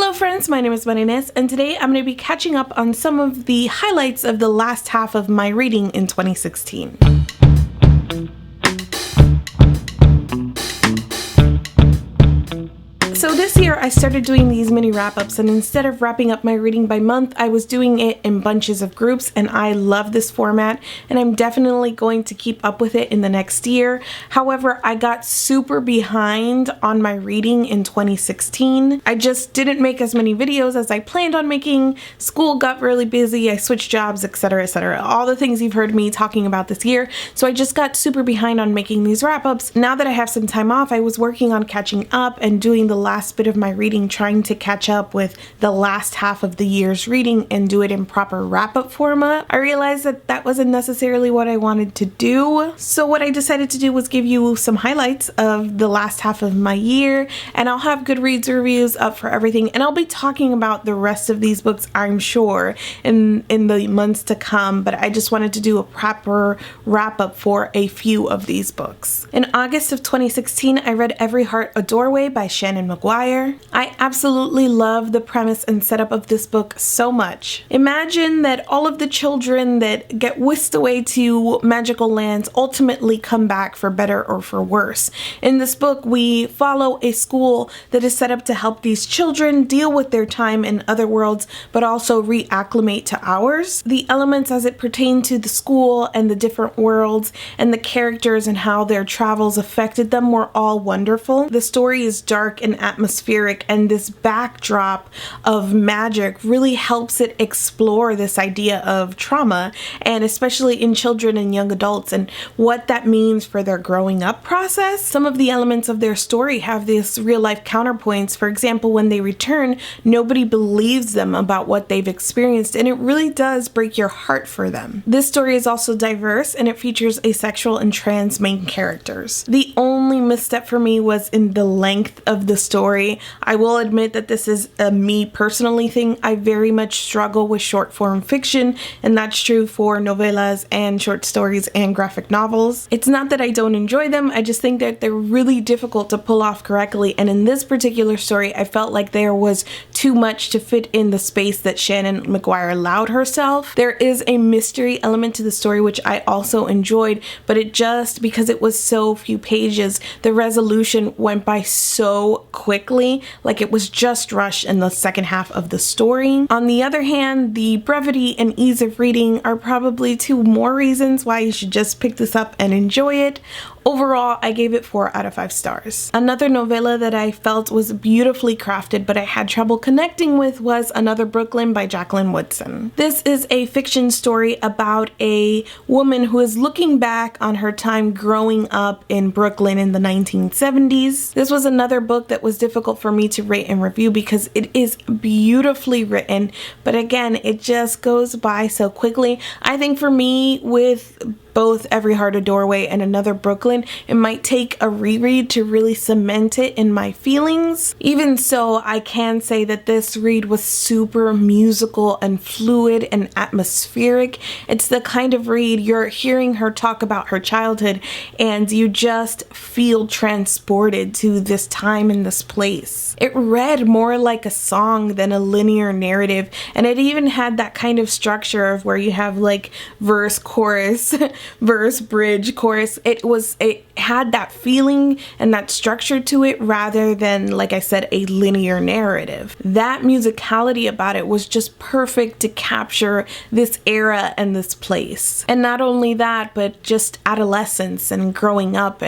Hello friends, my name is Marinés, and today I'm going to be catching up on some of the highlights of the last half of my reading in 2016. So this year I started doing these mini wrap-ups, and instead of wrapping up my reading by month, I was doing it in bunches of groups, and I love this format and I'm definitely going to keep up with it in the next year. However, I got super behind on my reading in 2016. I just didn't make as many videos as I planned on making. School got really busy, I switched jobs, etc, etc. All the things you've heard me talking about this year. So I just got super behind on making these wrap-ups. Now that I have some time off, I was working on catching up and doing the last bit of my reading, trying to catch up with the last half of the year's reading and do it in proper wrap-up format. I realized that that wasn't necessarily what I wanted to do. So what I decided to do was give you some highlights of the last half of my year, and I'll have Goodreads reviews up for everything, and I'll be talking about the rest of these books, I'm sure, in the months to come, but I just wanted to do a proper wrap-up for a few of these books. In August of 2016, I read Every Heart a Doorway by Seanan McGuire. I absolutely love the premise and setup of this book so much. Imagine that all of the children that get whisked away to magical lands ultimately come back for better or for worse. In this book, we follow a school that is set up to help these children deal with their time in other worlds, but also reacclimate to ours. The elements as it pertained to the school and the different worlds and the characters and how their travels affected them were all wonderful. The story is dark and atmospheric, and this backdrop of magic really helps it explore this idea of trauma, and especially in children and young adults, and what that means for their growing up process. Some of the elements of their story have this real life counterpoints. For example, when they return, nobody believes them about what they've experienced, and it really does break your heart for them. This story is also diverse, and it features asexual and trans main characters. The only misstep for me was in the length of the story. I will admit that this is a me personally thing. I very much struggle with short form fiction, and that's true for novellas and short stories and graphic novels. It's not that I don't enjoy them, I just think that they're really difficult to pull off correctly, and in this particular story I felt like there was too much to fit in the space that Seanan McGuire allowed herself. There is a mystery element to the story which I also enjoyed, but it just, because it was so few pages, the resolution went by so quickly, like it was just rushed in the second half of the story. On the other hand, the brevity and ease of reading are probably two more reasons why you should just pick this up and enjoy it. Overall, I gave it 4 out of 5 stars. Another novella that I felt was beautifully crafted but I had trouble connecting with was Another Brooklyn by Jacqueline Woodson. This is a fiction story about a woman who is looking back on her time growing up in Brooklyn in the 1970s. This was another book that was difficult for me to rate and review because it is beautifully written, but again, it just goes by so quickly. I think for me, with both Every Heart a Doorway and Another Brooklyn, it might take a reread to really cement it in my feelings. Even so, I can say that this read was super musical and fluid and atmospheric. It's the kind of read you're hearing her talk about her childhood and you just feel transported to this time and this place. It read more like a song than a linear narrative, and it even had that kind of structure of where you have like verse, chorus, verse, bridge, chorus. It had that feeling and that structure to it rather than, like I said, a linear narrative. That musicality about it was just perfect to capture this era and this place. And not only that, but just adolescence and growing up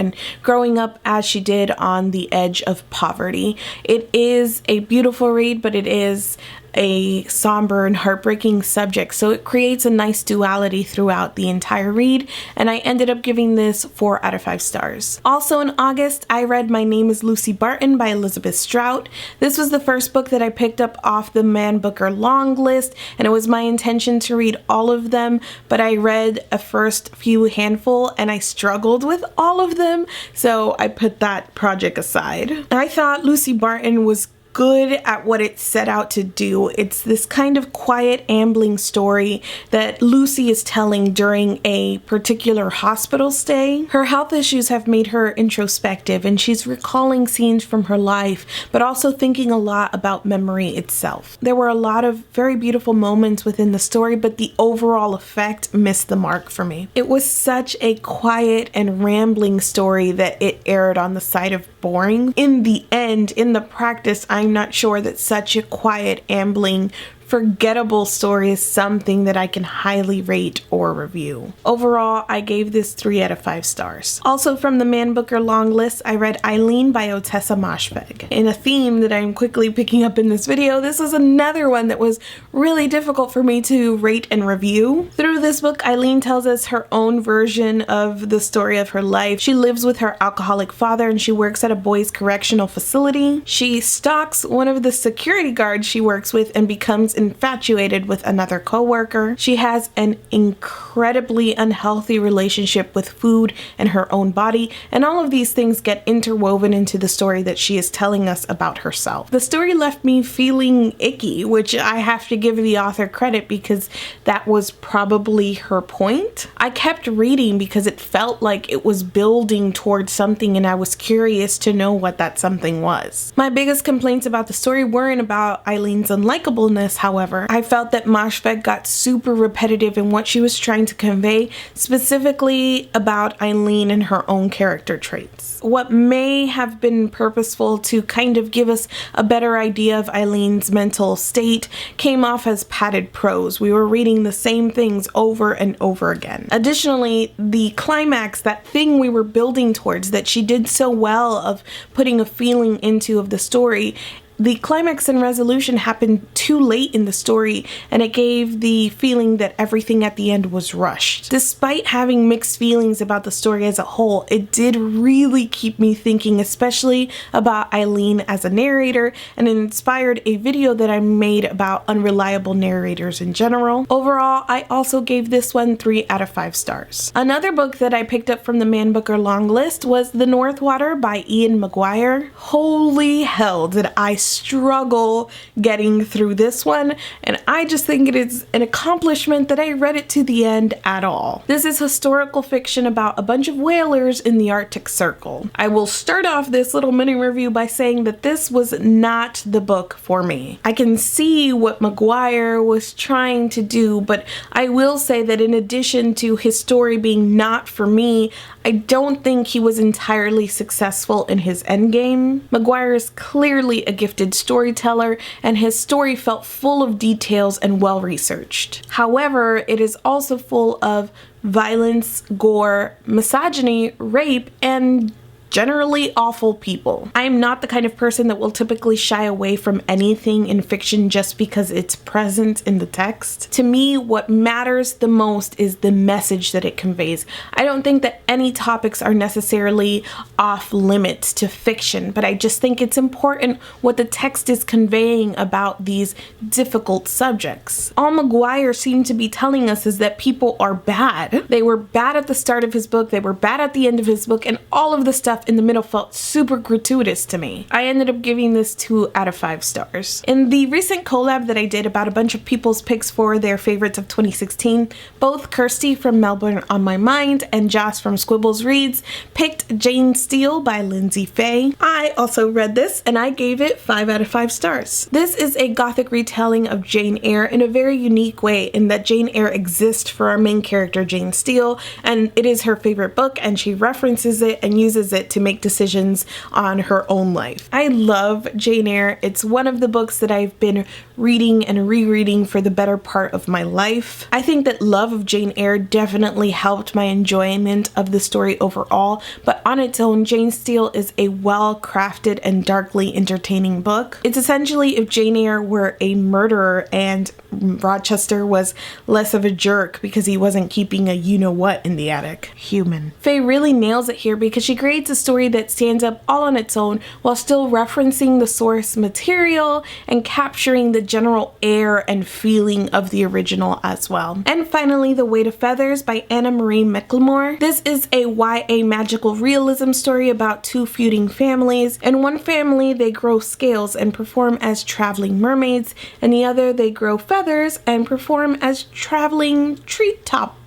as she did on the edge of poverty. It is a beautiful read, but it is a somber and heartbreaking subject, so it creates a nice duality throughout the entire read, and I ended up giving this 4 out of 5 stars. Also in August, I read My Name is Lucy Barton by Elizabeth Strout. This was the first book that I picked up off the Man Booker long list, and it was my intention to read all of them, but I read a first few handful and I struggled with all of them, so I put that project aside. I thought Lucy Barton was good at what it set out to do. It's this kind of quiet, ambling story that Lucy is telling during a particular hospital stay. Her health issues have made her introspective, and she's recalling scenes from her life, but also thinking a lot about memory itself. There were a lot of very beautiful moments within the story, but the overall effect missed the mark for me. It was such a quiet and rambling story that it erred on the side of boring. In the end, in the practice, I'm not sure that such a quiet, ambling, forgettable story is something that I can highly rate or review. Overall, I gave this 3 out of 5 stars. Also from the Man Booker long list, I read Aileen by Otessa Moshfegh. In a theme that I'm quickly picking up in this video, this was another one that was really difficult for me to rate and review. Through this book, Eileen tells us her own version of the story of her life. She lives with her alcoholic father and she works at a boys' correctional facility. She stalks one of the security guards she works with and becomes infatuated with another co-worker. She has an incredibly unhealthy relationship with food and her own body, and all of these things get interwoven into the story that she is telling us about herself. The story left me feeling icky, which I have to give the author credit because that was probably her point. I kept reading because it felt like it was building towards something and I was curious to know what that something was. My biggest complaints about the story weren't about Eileen's unlikableness, however. I felt that Moshfegh got super repetitive in what she was trying to convey, specifically about Eileen and her own character traits. What may have been purposeful to kind of give us a better idea of Eileen's mental state came off as padded prose. We were reading the same things over and over again. Additionally, the climax, that thing we were building towards that she did so well of putting a feeling into of the story, the climax and resolution happened too late in the story, and it gave the feeling that everything at the end was rushed. Despite having mixed feelings about the story as a whole, it did really keep me thinking, especially about Eileen as a narrator, and it inspired a video that I made about unreliable narrators in general. Overall, I also gave this one 3 out of 5 stars. Another book that I picked up from the Man Booker long list was The Northwater by Ian McGuire. Holy hell, did I struggle getting through this one, and I just think it is an accomplishment that I read it to the end at all. This is historical fiction about a bunch of whalers in the Arctic Circle. I will start off this little mini review by saying that this was not the book for me. I can see what McGuire was trying to do, but I will say that in addition to his story being not for me, I don't think he was entirely successful in his endgame. McGuire is clearly a gifted storyteller, and his story felt full of details and well researched. However, it is also full of violence, gore, misogyny, rape, and generally awful people. I am not the kind of person that will typically shy away from anything in fiction just because it's present in the text. To me, what matters the most is the message that it conveys. I don't think that any topics are necessarily off limits to fiction, but I just think it's important what the text is conveying about these difficult subjects. All McGuire seemed to be telling us is that people are bad. They were bad at the start of his book, they were bad at the end of his book, and all of the stuff in the middle felt super gratuitous to me. I ended up giving this 2 out of 5 stars. In the recent collab that I did about a bunch of people's picks for their favorites of 2016, both Kirsty from Melbourne on My Mind and Joss from Squibbles Reads picked Jane Steele by Lyndsay Faye. I also read this and I gave it 5 out of 5 stars. This is a gothic retelling of Jane Eyre in a very unique way in that Jane Eyre exists for our main character Jane Steele, and it is her favorite book and she references it and uses it to make decisions on her own life. I love Jane Eyre. It's one of the books that I've been reading and rereading for the better part of my life. I think that love of Jane Eyre definitely helped my enjoyment of the story overall, but on its own, Jane Steele is a well-crafted and darkly entertaining book. It's essentially if Jane Eyre were a murderer and Rochester was less of a jerk because he wasn't keeping a you-know-what in the attic. Human. Faye really nails it here because she creates a story that stands up all on its own while still referencing the source material and capturing the general air and feeling of the original as well. And finally, The Weight of Feathers by Anna Marie McLemore. This is a YA magical realism story about two feuding families. In one family, they grow scales and perform as traveling mermaids. In the other, they grow feathers and perform as traveling treetop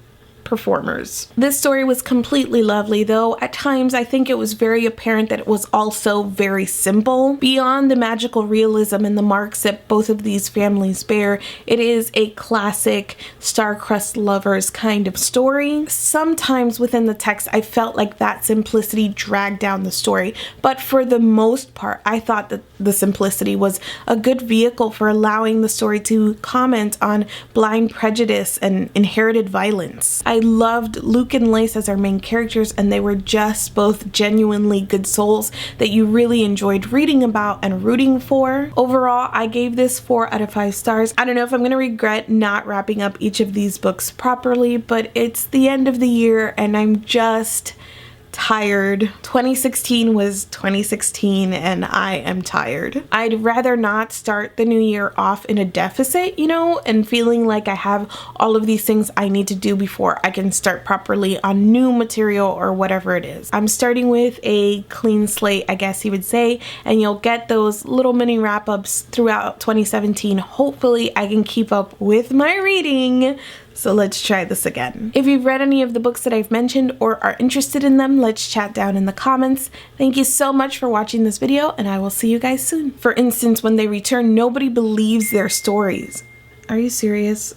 performers. This story was completely lovely, though at times I think it was very apparent that it was also very simple. Beyond the magical realism and the marks that both of these families bear, it is a classic star-crossed lovers kind of story. Sometimes within the text I felt like that simplicity dragged down the story, but for the most part I thought that the simplicity was a good vehicle for allowing the story to comment on blind prejudice and inherited violence. I loved Luke and Lace as our main characters, and they were just both genuinely good souls that you really enjoyed reading about and rooting for. Overall, I gave this 4 out of 5 stars. I don't know if I'm going to regret not wrapping up each of these books properly, but it's the end of the year and I'm just tired. 2016 was 2016 and I am tired. I'd rather not start the new year off in a deficit, you know, and feeling like I have all of these things I need to do before I can start properly on new material or whatever it is. I'm starting with a clean slate, I guess you would say, and you'll get those little mini wrap-ups throughout 2017. Hopefully I can keep up with my reading. So let's try this again. If you've read any of the books that I've mentioned or are interested in them, let's chat down in the comments. Thank you so much for watching this video, and I will see you guys soon. For instance, when they return, nobody believes their stories. Are you serious?